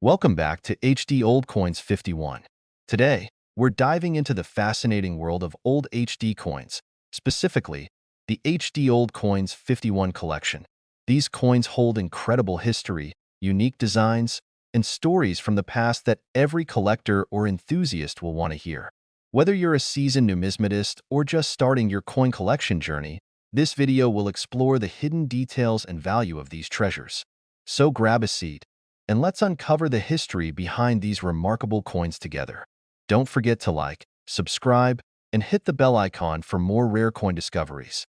Welcome back to HD Old Coins 51. Today, we're diving into the fascinating world of old HD coins, specifically the HD Old Coins 51 collection. These coins hold incredible history, unique designs, and stories from the past that every collector or enthusiast will want to hear. Whether you're a seasoned numismatist or just starting your coin collection journey, this video will explore the hidden details and value of these treasures. So grab a seat and let's uncover the history behind these remarkable coins together. Don't forget to like, subscribe, and hit the bell icon for more rare coin discoveries.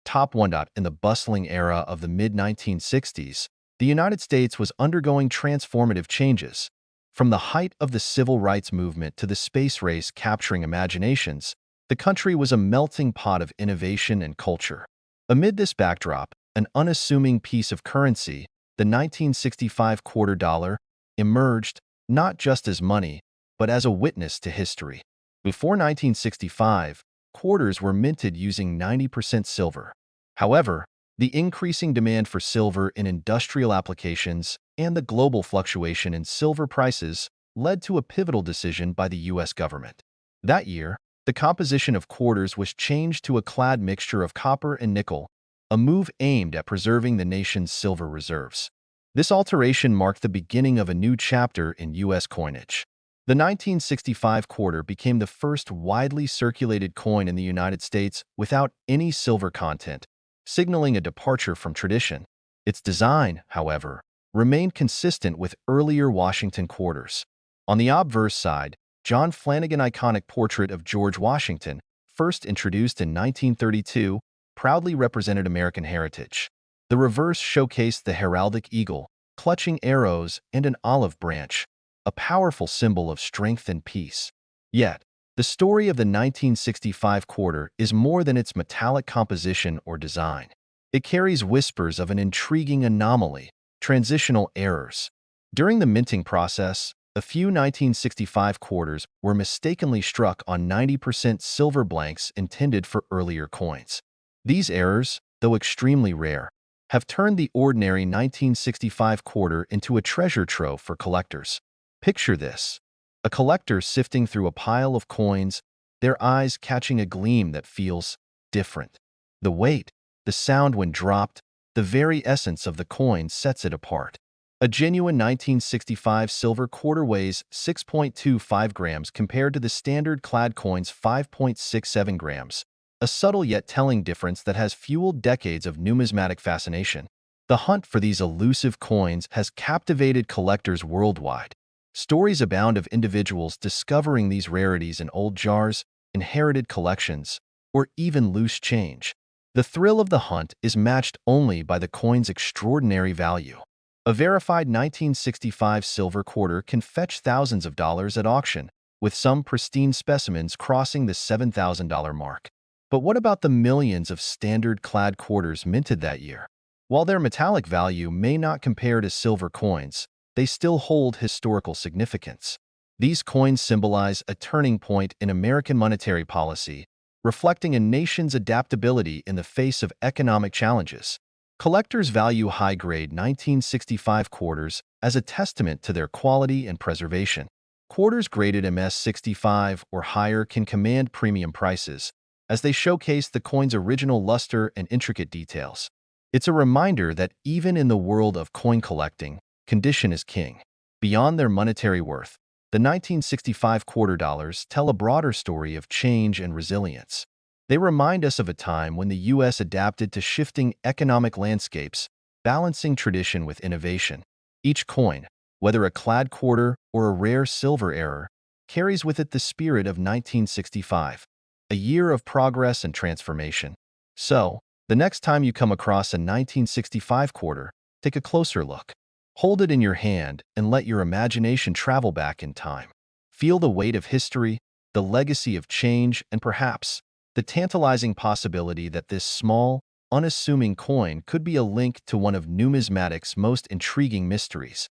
Top 1. In the bustling era of the mid-1960s, the United States was undergoing transformative changes. From the height of the civil rights movement to the space race capturing imaginations, the country was a melting pot of innovation and culture. Amid this backdrop, an unassuming piece of currency, the 1965 quarter dollar, emerged not just as money, but as a witness to history. Before 1965, quarters were minted using 90% silver. However, the increasing demand for silver in industrial applications and the global fluctuation in silver prices led to a pivotal decision by the U.S. government. That year, the composition of quarters was changed to a clad mixture of copper and nickel, a move aimed at preserving the nation's silver reserves. This alteration marked the beginning of a new chapter in U.S. coinage. The 1965 quarter became the first widely circulated coin in the United States without any silver content, signaling a departure from tradition. Its design, however, remained consistent with earlier Washington quarters. On the obverse side, John Flanagan's iconic portrait of George Washington, first introduced in 1932, proudly represented American heritage. The reverse showcased the heraldic eagle, clutching arrows and an olive branch, a powerful symbol of strength and peace. Yet, the story of the 1965 quarter is more than its metallic composition or design. It carries whispers of an intriguing anomaly, transitional errors. During the minting process, a few 1965 quarters were mistakenly struck on 90% silver blanks intended for earlier coins. These errors, though extremely rare, have turned the ordinary 1965 quarter into a treasure trove for collectors. Picture this: a collector sifting through a pile of coins, their eyes catching a gleam that feels different. The weight, the sound when dropped, the very essence of the coin sets it apart. A genuine 1965 silver quarter weighs 6.25 grams compared to the standard clad coin's 5.67 grams. A subtle yet telling difference that has fueled decades of numismatic fascination. The hunt for these elusive coins has captivated collectors worldwide. Stories abound of individuals discovering these rarities in old jars, inherited collections, or even loose change. The thrill of the hunt is matched only by the coin's extraordinary value. A verified 1965 silver quarter can fetch thousands of dollars at auction, with some pristine specimens crossing the $7,000 mark. But what about the millions of standard clad quarters minted that year? While their metallic value may not compare to silver coins, they still hold historical significance. These coins symbolize a turning point in American monetary policy, reflecting a nation's adaptability in the face of economic challenges. Collectors value high-grade 1965 quarters as a testament to their quality and preservation. Quarters graded MS-65 or higher can command premium prices, as they showcase the coin's original luster and intricate details. It's a reminder that even in the world of coin collecting, condition is king. Beyond their monetary worth, the 1965 quarter dollars tell a broader story of change and resilience. They remind us of a time when the U.S. adapted to shifting economic landscapes, balancing tradition with innovation. Each coin, whether a clad quarter or a rare silver error, carries with it the spirit of 1965. A year of progress and transformation. So, the next time you come across a 1965 quarter, take a closer look. Hold it in your hand and let your imagination travel back in time. Feel the weight of history, the legacy of change, and perhaps the tantalizing possibility that this small, unassuming coin could be a link to one of numismatics' most intriguing mysteries.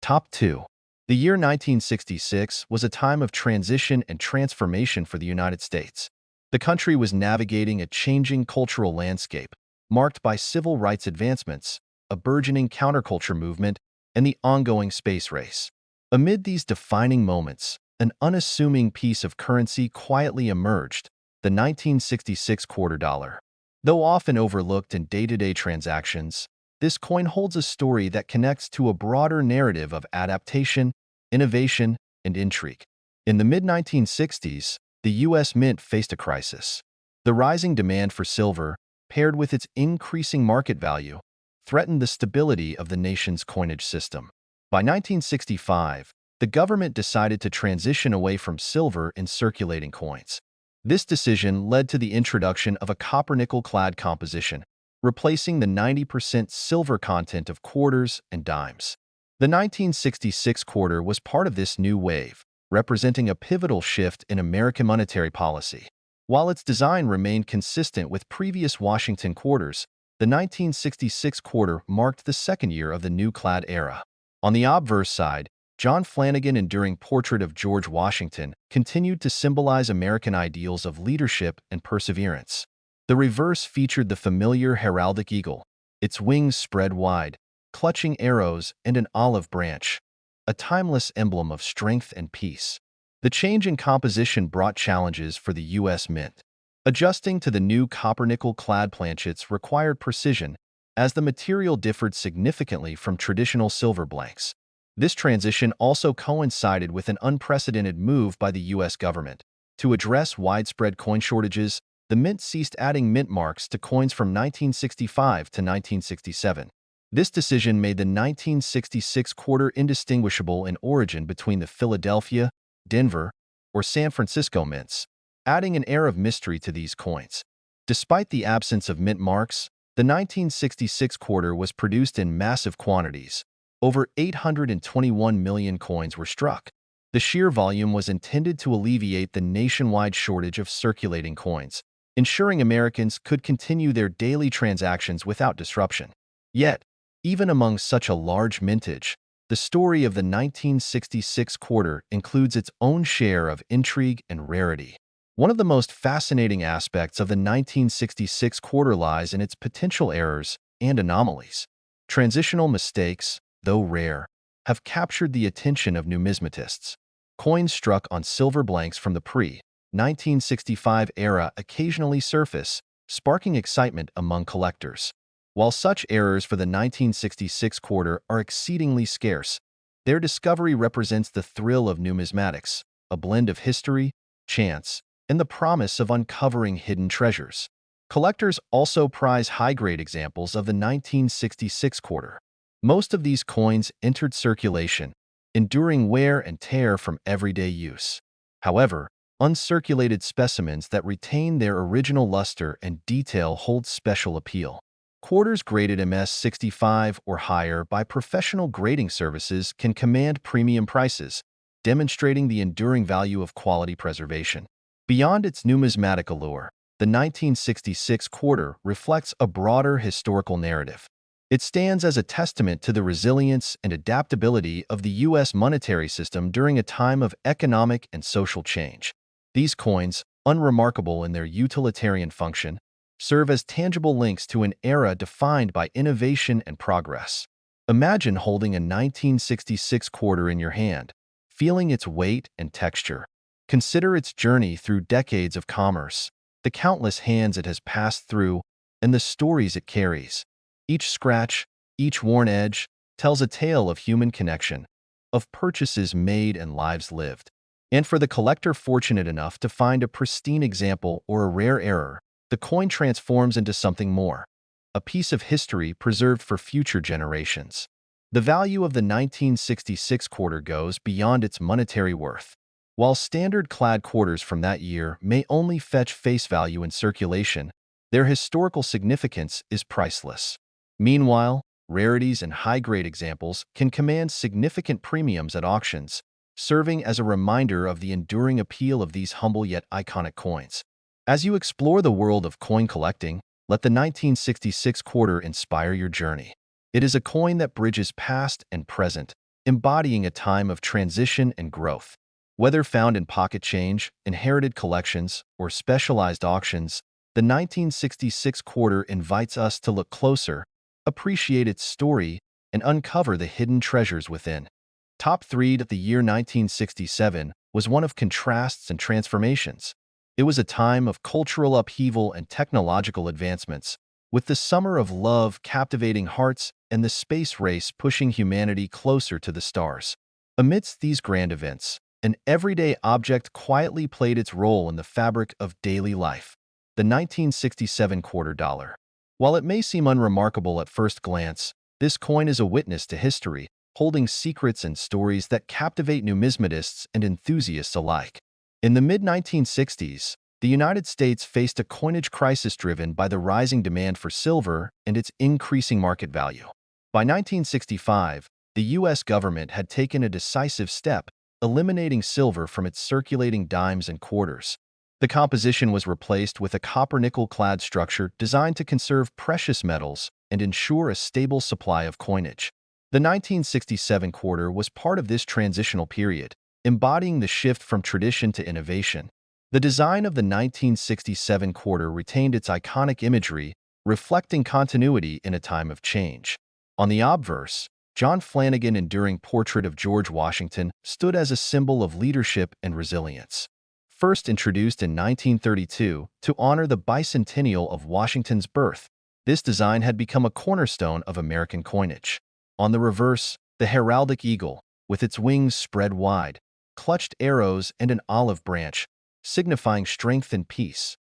Top 2. The year 1966 was a time of transition and transformation for the United States. The country was navigating a changing cultural landscape, marked by civil rights advancements, a burgeoning counterculture movement, and the ongoing space race. Amid these defining moments, an unassuming piece of currency quietly emerged, the 1966 quarter dollar. Though often overlooked in day-to-day transactions, this coin holds a story that connects to a broader narrative of adaptation, innovation, and intrigue. In the mid-1960s, the U.S. Mint faced a crisis. The rising demand for silver, paired with its increasing market value, threatened the stability of the nation's coinage system. By 1965, the government decided to transition away from silver in circulating coins. This decision led to the introduction of a copper-nickel-clad composition, replacing the 90% silver content of quarters and dimes. The 1966 quarter was part of this new wave, representing a pivotal shift in American monetary policy. While its design remained consistent with previous Washington quarters, the 1966 quarter marked the second year of the new clad era. On the obverse side, John Flanagan's enduring portrait of George Washington continued to symbolize American ideals of leadership and perseverance. The reverse featured the familiar heraldic eagle, its wings spread wide, clutching arrows and an olive branch, a timeless emblem of strength and peace. The change in composition brought challenges for the U.S. Mint. Adjusting to the new copper-nickel-clad planchets required precision, as the material differed significantly from traditional silver blanks. This transition also coincided with an unprecedented move by the U.S. government. To address widespread coin shortages, the Mint ceased adding mint marks to coins from 1965 to 1967. This decision made the 1966 quarter indistinguishable in origin between the Philadelphia, Denver, or San Francisco mints, adding an air of mystery to these coins. Despite the absence of mint marks, the 1966 quarter was produced in massive quantities. Over 821 million coins were struck. The sheer volume was intended to alleviate the nationwide shortage of circulating coins, ensuring Americans could continue their daily transactions without disruption. Yet, even among such a large mintage, the story of the 1966 quarter includes its own share of intrigue and rarity. One of the most fascinating aspects of the 1966 quarter lies in its potential errors and anomalies. Transitional mistakes, though rare, have captured the attention of numismatists. Coins struck on silver blanks from the pre-1965 era occasionally surface, sparking excitement among collectors. While such errors for the 1966 quarter are exceedingly scarce, their discovery represents the thrill of numismatics, a blend of history, chance, and the promise of uncovering hidden treasures. Collectors also prize high-grade examples of the 1966 quarter. Most of these coins entered circulation, enduring wear and tear from everyday use. However, uncirculated specimens that retain their original luster and detail hold special appeal. Quarters graded MS-65 or higher by professional grading services can command premium prices, demonstrating the enduring value of quality preservation. Beyond its numismatic allure, the 1966 quarter reflects a broader historical narrative. It stands as a testament to the resilience and adaptability of the U.S. monetary system during a time of economic and social change. These coins, unremarkable in their utilitarian function, serve as tangible links to an era defined by innovation and progress. Imagine holding a 1966 quarter in your hand, feeling its weight and texture. Consider its journey through decades of commerce, the countless hands it has passed through, and the stories it carries. Each scratch, each worn edge, tells a tale of human connection, of purchases made and lives lived. And for the collector fortunate enough to find a pristine example or a rare error, the coin transforms into something more, a piece of history preserved for future generations. The value of the 1966 quarter goes beyond its monetary worth. While standard-clad quarters from that year may only fetch face value in circulation, their historical significance is priceless. Meanwhile, rarities and high-grade examples can command significant premiums at auctions, serving as a reminder of the enduring appeal of these humble yet iconic coins. As you explore the world of coin collecting, let the 1966 quarter inspire your journey. It is a coin that bridges past and present, embodying a time of transition and growth. Whether found in pocket change, inherited collections, or specialized auctions, the 1966 quarter invites us to look closer, appreciate its story, and uncover the hidden treasures within. Top 3. The year 1967 was one of contrasts and transformations. It was a time of cultural upheaval and technological advancements, with the Summer of Love captivating hearts and the space race pushing humanity closer to the stars. Amidst these grand events, an everyday object quietly played its role in the fabric of daily life: the 1967 quarter dollar. While it may seem unremarkable at first glance, this coin is a witness to history, holding secrets and stories that captivate numismatists and enthusiasts alike. In the mid-1960s, the United States faced a coinage crisis driven by the rising demand for silver and its increasing market value. By 1965, the U.S. government had taken a decisive step, eliminating silver from its circulating dimes and quarters. The composition was replaced with a copper-nickel-clad structure designed to conserve precious metals and ensure a stable supply of coinage. The 1967 quarter was part of this transitional period, embodying the shift from tradition to innovation. The design of the 1967 quarter retained its iconic imagery, reflecting continuity in a time of change. On the obverse, John Flanagan's enduring portrait of George Washington stood as a symbol of leadership and resilience. First introduced in 1932 to honor the bicentennial of Washington's birth, this design had become a cornerstone of American coinage. On the reverse, the heraldic eagle, with its wings spread wide, clutched arrows and an olive branch, signifying strength and peace,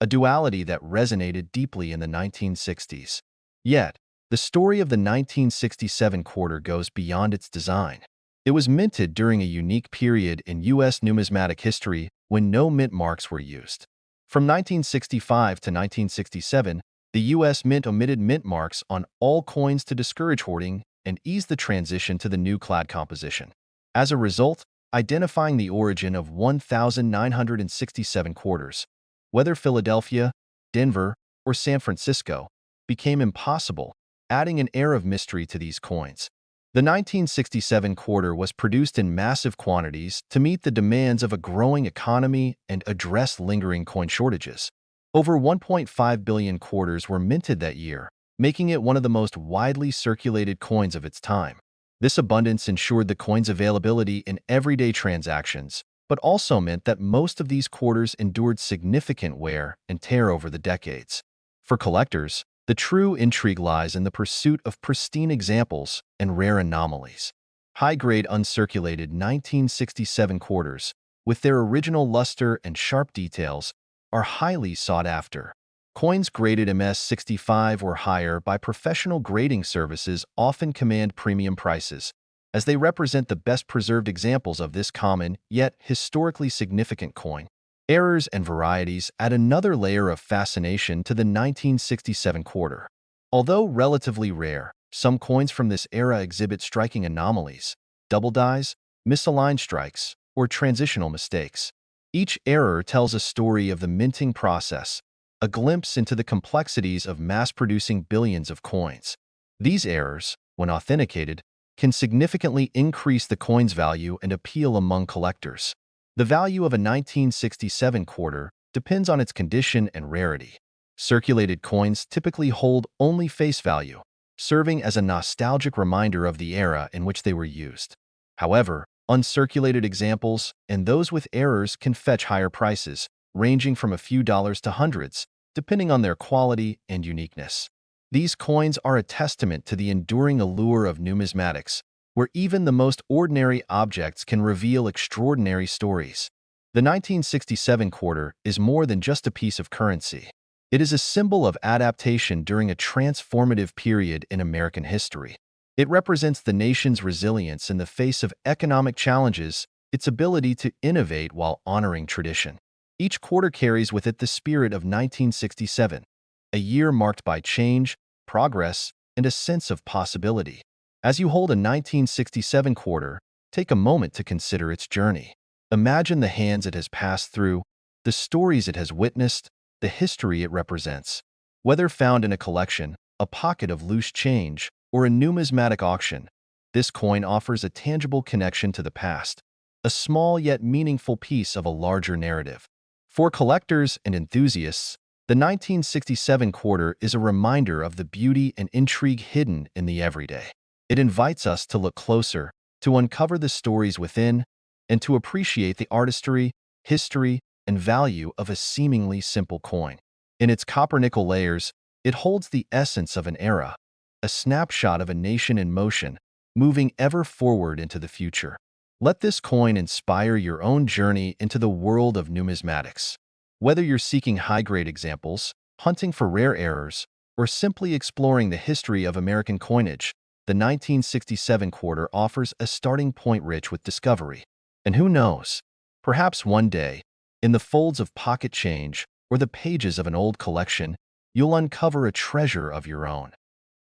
a duality that resonated deeply in the 1960s. Yet, the story of the 1967 quarter goes beyond its design. It was minted during a unique period in U.S. numismatic history when no mint marks were used. From 1965 to 1967, the U.S. Mint omitted mint marks on all coins to discourage hoarding and ease the transition to the new clad composition. As a result, identifying the origin of 1,967 quarters, whether Philadelphia, Denver, or San Francisco, became impossible, adding an air of mystery to these coins. The 1967 quarter was produced in massive quantities to meet the demands of a growing economy and address lingering coin shortages. Over 1.5 billion quarters were minted that year, making it one of the most widely circulated coins of its time. This abundance ensured the coin's availability in everyday transactions, but also meant that most of these quarters endured significant wear and tear over the decades. For collectors, the true intrigue lies in the pursuit of pristine examples and rare anomalies. High-grade uncirculated 1967 quarters, with their original luster and sharp details, are highly sought after. Coins graded MS-65 or higher by professional grading services often command premium prices, as they represent the best-preserved examples of this common, yet historically significant coin. Errors and varieties add another layer of fascination to the 1967 quarter. Although relatively rare, some coins from this era exhibit striking anomalies: double dies, misaligned strikes, or transitional mistakes. Each error tells a story of the minting process, a glimpse into the complexities of mass-producing billions of coins. These errors, when authenticated, can significantly increase the coin's value and appeal among collectors. The value of a 1967 quarter depends on its condition and rarity. Circulated coins typically hold only face value, serving as a nostalgic reminder of the era in which they were used. However, uncirculated examples and those with errors can fetch higher prices, ranging from a few dollars to hundreds, depending on their quality and uniqueness. These coins are a testament to the enduring allure of numismatics, where even the most ordinary objects can reveal extraordinary stories. The 1967 quarter is more than just a piece of currency. It is a symbol of adaptation during a transformative period in American history. It represents the nation's resilience in the face of economic challenges, its ability to innovate while honoring tradition. Each quarter carries with it the spirit of 1967, a year marked by change, progress, and a sense of possibility. As you hold a 1967 quarter, take a moment to consider its journey. Imagine the hands it has passed through, the stories it has witnessed, the history it represents. Whether found in a collection, a pocket of loose change, or a numismatic auction, this coin offers a tangible connection to the past, a small yet meaningful piece of a larger narrative. For collectors and enthusiasts, the 1967 quarter is a reminder of the beauty and intrigue hidden in the everyday. It invites us to look closer, to uncover the stories within, and to appreciate the artistry, history, and value of a seemingly simple coin. In its copper-nickel layers, it holds the essence of an era, a snapshot of a nation in motion, moving ever forward into the future. Let this coin inspire your own journey into the world of numismatics. Whether you're seeking high-grade examples, hunting for rare errors, or simply exploring the history of American coinage, the 1967 quarter offers a starting point rich with discovery. And who knows, perhaps one day, in the folds of pocket change or the pages of an old collection, you'll uncover a treasure of your own.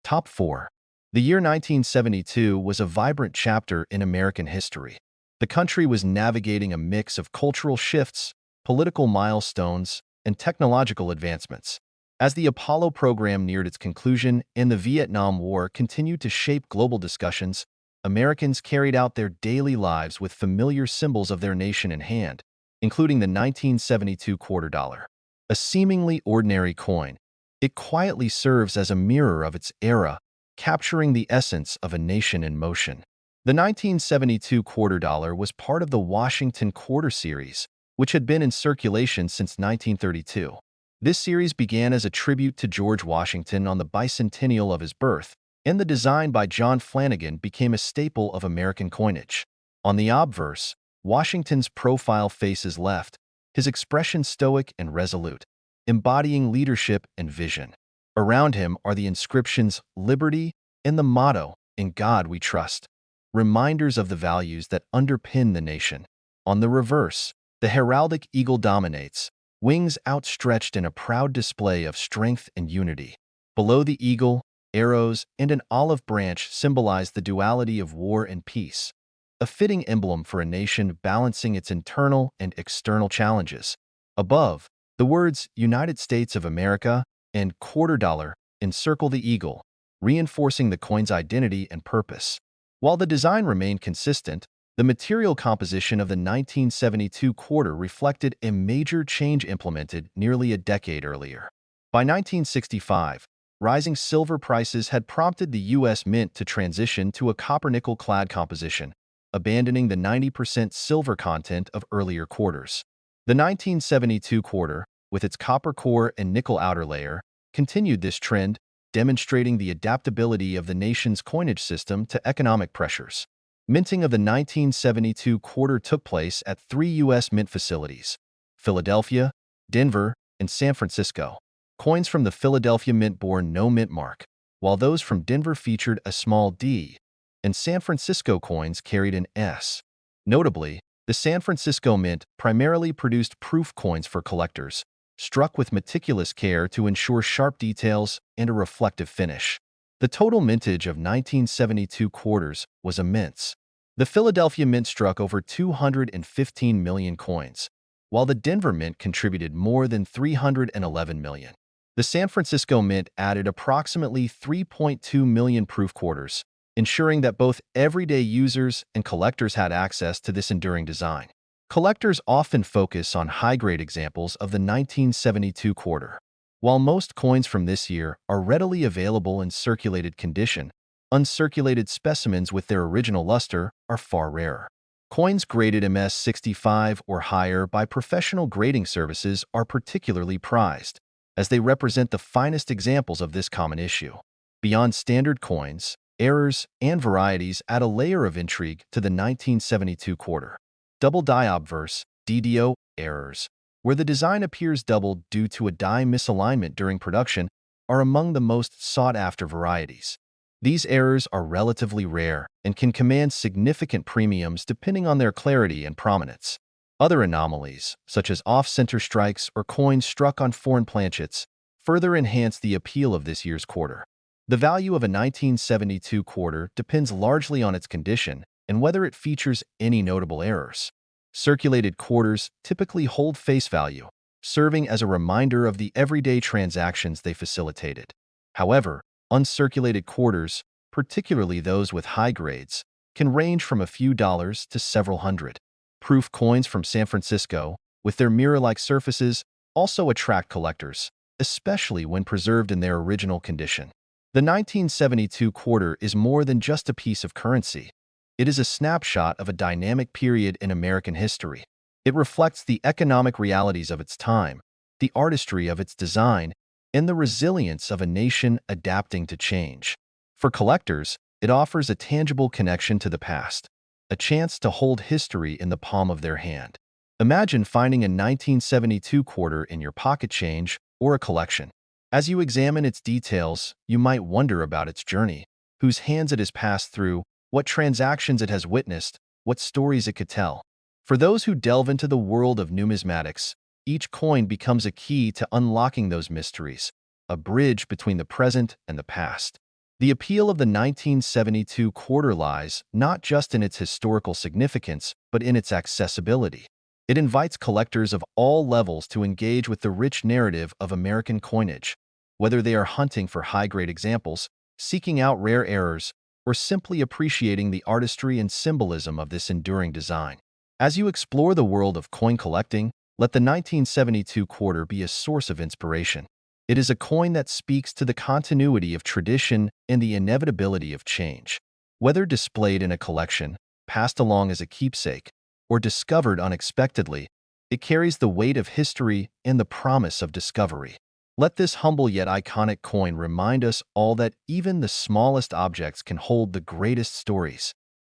Top 4. The year 1972 was a vibrant chapter in American history. The country was navigating a mix of cultural shifts, political milestones, and technological advancements. As the Apollo program neared its conclusion and the Vietnam War continued to shape global discussions, Americans carried out their daily lives with familiar symbols of their nation in hand, including the 1972 quarter dollar. A seemingly ordinary coin, it quietly serves as a mirror of its era, capturing the essence of a nation in motion. The 1972 quarter dollar was part of the Washington Quarter Series, which had been in circulation since 1932. This series began as a tribute to George Washington on the bicentennial of his birth, and the design by John Flanagan became a staple of American coinage. On the obverse, Washington's profile faces left, his expression stoic and resolute, embodying leadership and vision. Around him are the inscriptions "Liberty" and the motto, "In God We Trust," reminders of the values that underpin the nation. On the reverse, the heraldic eagle dominates, wings outstretched in a proud display of strength and unity. Below the eagle, arrows and an olive branch symbolize the duality of war and peace, a fitting emblem for a nation balancing its internal and external challenges. Above, the words "United States of America" and "quarter dollar" encircle the eagle, reinforcing the coin's identity and purpose. While the design remained consistent, the material composition of the 1972 quarter reflected a major change implemented nearly a decade earlier. By 1965, rising silver prices had prompted the U.S. Mint to transition to a copper-nickel clad composition, abandoning the 90% silver content of earlier quarters. The 1972 quarter, with its copper core and nickel outer layer, continued this trend, demonstrating the adaptability of the nation's coinage system to economic pressures. Minting of the 1972 quarter took place at 3 U.S. mint facilities: Philadelphia, Denver, and San Francisco. Coins from the Philadelphia Mint bore no mint mark, while those from Denver featured a small D, and San Francisco coins carried an S. Notably, the San Francisco Mint primarily produced proof coins for collectors, struck with meticulous care to ensure sharp details and a reflective finish. The total mintage of 1972 quarters was immense. The Philadelphia Mint struck over 215 million coins, while the Denver Mint contributed more than 311 million. The San Francisco Mint added approximately 3.2 million proof quarters, ensuring that both everyday users and collectors had access to this enduring design. Collectors often focus on high-grade examples of the 1972 quarter. While most coins from this year are readily available in circulated condition, uncirculated specimens with their original luster are far rarer. Coins graded MS-65 or higher by professional grading services are particularly prized, as they represent the finest examples of this common issue. Beyond standard coins, errors and varieties add a layer of intrigue to the 1972 quarter. Double die obverse (DDO) errors, where the design appears doubled due to a die misalignment during production, are among the most sought-after varieties. These errors are relatively rare and can command significant premiums depending on their clarity and prominence. Other anomalies, such as off-center strikes or coins struck on foreign planchets, further enhance the appeal of this year's quarter. The value of a 1972 quarter depends largely on its condition and whether it features any notable errors. Circulated quarters typically hold face value, serving as a reminder of the everyday transactions they facilitated. However, uncirculated quarters, particularly those with high grades, can range from a few dollars to several hundred. Proof coins from San Francisco, with their mirror-like surfaces, also attract collectors, especially when preserved in their original condition. The 1972 quarter is more than just a piece of currency. It is a snapshot of a dynamic period in American history. It reflects the economic realities of its time, the artistry of its design, and the resilience of a nation adapting to change. For collectors, it offers a tangible connection to the past, a chance to hold history in the palm of their hand. Imagine finding a 1972 quarter in your pocket change or a collection. As you examine its details, you might wonder about its journey, whose hands it has passed through, what transactions it has witnessed, what stories it could tell. For those who delve into the world of numismatics, each coin becomes a key to unlocking those mysteries, a bridge between the present and the past. The appeal of the 1972 quarter lies not just in its historical significance, but in its accessibility. It invites collectors of all levels to engage with the rich narrative of American coinage, whether they are hunting for high-grade examples, seeking out rare errors, or simply appreciating the artistry and symbolism of this enduring design. As you explore the world of coin collecting, let the 1972 quarter be a source of inspiration. It is a coin that speaks to the continuity of tradition and the inevitability of change. Whether displayed in a collection, passed along as a keepsake, or discovered unexpectedly, it carries the weight of history and the promise of discovery. Let this humble yet iconic coin remind us all that even the smallest objects can hold the greatest stories.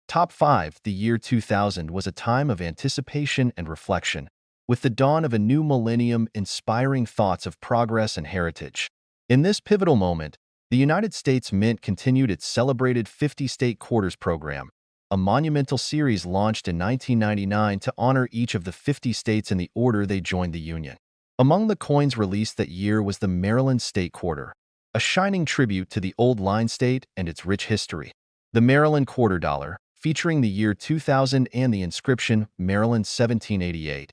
Top 5. The year 2000 was a time of anticipation and reflection, with the dawn of a new millennium inspiring thoughts of progress and heritage. In this pivotal moment, the United States Mint continued its celebrated 50-state quarters program, a monumental series launched in 1999 to honor each of the 50 states in the order they joined the Union. Among the coins released that year was the Maryland State Quarter, a shining tribute to the old line state and its rich history. The Maryland Quarter Dollar, featuring the year 2000 and the inscription Maryland 1788,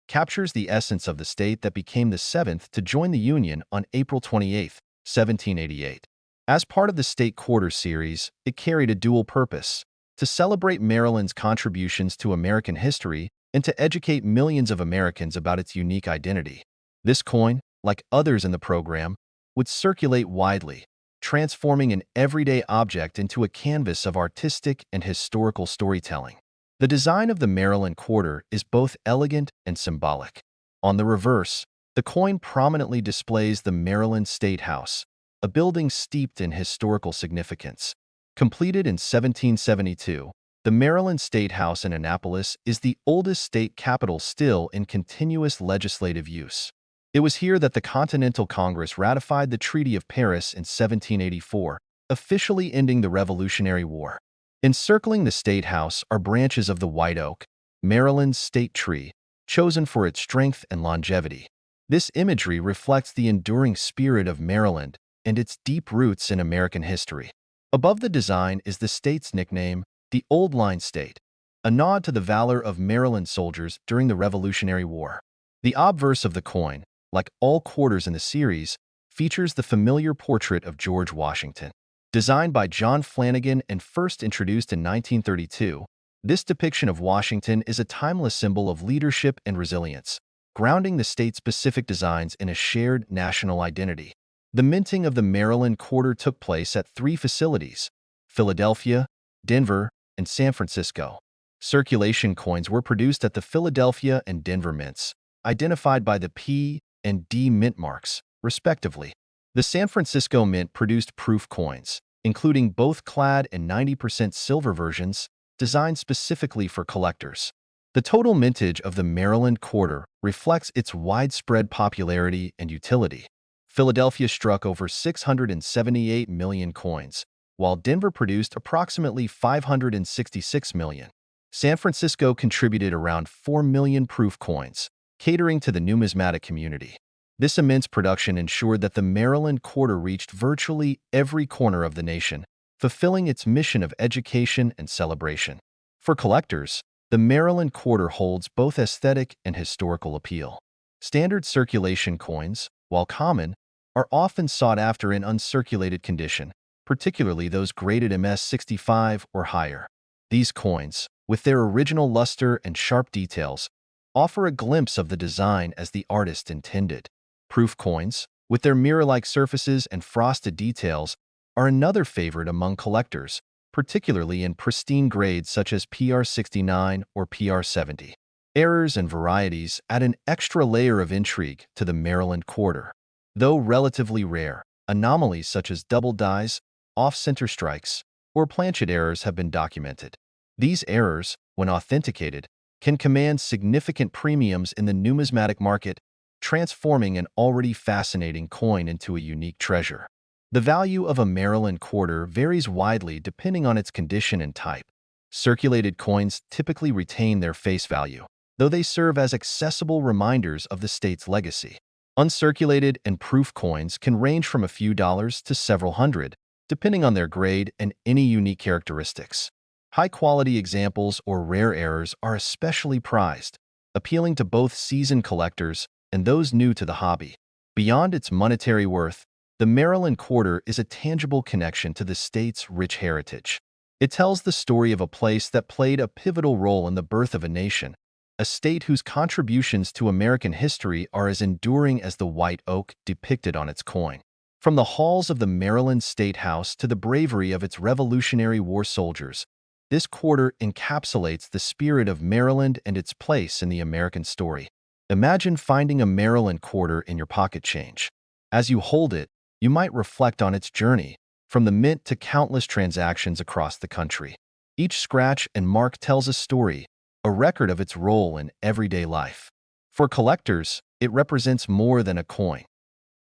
captures the essence of the state that became the seventh to join the Union on April 28, 1788. As part of the State Quarter series, it carried a dual purpose: to celebrate Maryland's contributions to American history and to educate millions of Americans about its unique identity. This coin, like others in the program, would circulate widely, transforming an everyday object into a canvas of artistic and historical storytelling. The design of the Maryland Quarter is both elegant and symbolic. On the reverse, the coin prominently displays the Maryland State House, a building steeped in historical significance. Completed in 1772, the Maryland State House in Annapolis is the oldest state capitol still in continuous legislative use. It was here that the Continental Congress ratified the Treaty of Paris in 1784, officially ending the Revolutionary War. Encircling the State House are branches of the white oak, Maryland's state tree, chosen for its strength and longevity. This imagery reflects the enduring spirit of Maryland and its deep roots in American history. Above the design is the state's nickname, the Old Line State, a nod to the valor of Maryland soldiers during the Revolutionary War. The obverse of the coin, like all quarters in the series, features the familiar portrait of George Washington. Designed by John Flanagan and first introduced in 1932, this depiction of Washington is a timeless symbol of leadership and resilience, grounding the state-specific designs in a shared national identity. The minting of the Maryland Quarter took place at 3 facilities: Philadelphia, Denver, and San Francisco. Circulation coins were produced at the Philadelphia and Denver mints, identified by the P and D mint marks, respectively. The San Francisco Mint produced proof coins, including both clad and 90% silver versions, designed specifically for collectors. The total mintage of the Maryland Quarter reflects its widespread popularity and utility. Philadelphia struck over 678 million coins, while Denver produced approximately 566 million. San Francisco contributed around 4 million proof coins, catering to the numismatic community. This immense production ensured that the Maryland Quarter reached virtually every corner of the nation, fulfilling its mission of education and celebration. For collectors, the Maryland Quarter holds both aesthetic and historical appeal. Standard circulation coins, while common, are often sought after in uncirculated condition, particularly those graded MS-65 or higher. These coins, with their original luster and sharp details, offer a glimpse of the design as the artist intended. Proof coins, with their mirror-like surfaces and frosted details, are another favorite among collectors, particularly in pristine grades such as PR69 or PR70. Errors and varieties add an extra layer of intrigue to the Maryland quarter. Though relatively rare, anomalies such as double dyes, off-center strikes, or planchet errors have been documented. These errors, when authenticated, can command significant premiums in the numismatic market, transforming an already fascinating coin into a unique treasure. The value of a Maryland quarter varies widely depending on its condition and type. Circulated coins typically retain their face value, though they serve as accessible reminders of the state's legacy. Uncirculated and proof coins can range from a few dollars to several hundred, depending on their grade and any unique characteristics. High-quality examples or rare errors are especially prized, appealing to both seasoned collectors and those new to the hobby. Beyond its monetary worth, the Maryland quarter is a tangible connection to the state's rich heritage. It tells the story of a place that played a pivotal role in the birth of a nation, a state whose contributions to American history are as enduring as the white oak depicted on its coin. From the halls of the Maryland State House to the bravery of its Revolutionary War soldiers, this quarter encapsulates the spirit of Maryland and its place in the American story. Imagine finding a Maryland quarter in your pocket change. As you hold it, you might reflect on its journey, from the mint to countless transactions across the country. Each scratch and mark tells a story, a record of its role in everyday life. For collectors, it represents more than a coin.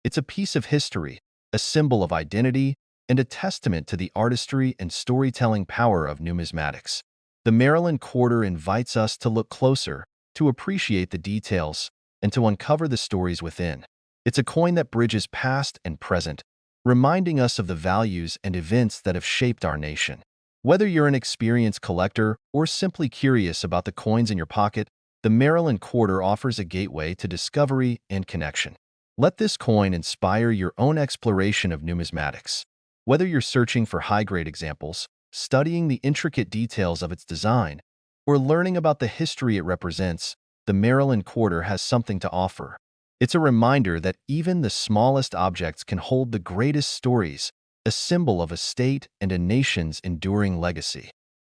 It's a piece of history, a symbol of identity, and a testament to the artistry and storytelling power of numismatics. The Maryland quarter invites us to look closer, to appreciate the details, and to uncover the stories within. It's a coin that bridges past and present, reminding us of the values and events that have shaped our nation. Whether you're an experienced collector or simply curious about the coins in your pocket, the Maryland quarter offers a gateway to discovery and connection. Let this coin inspire your own exploration of numismatics. Whether you're searching for high-grade examples, studying the intricate details of its design, or learning about the history it represents, the Maryland quarter has something to offer. It's a reminder that even the smallest objects can hold the greatest stories, a symbol of a state and a nation's enduring legacy.